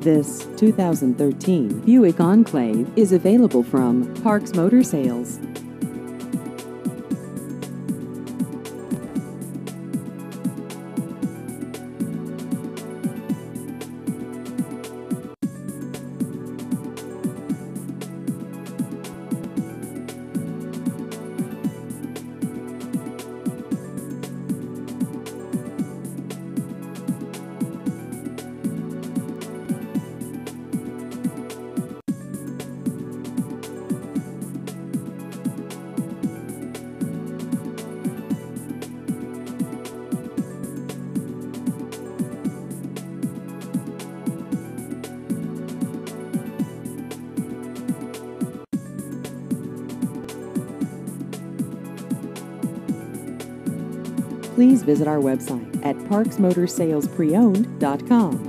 This 2013 Buick Enclave is available from Parks Motor Sales. Please visit our website at parksmotorsalespreowned.com.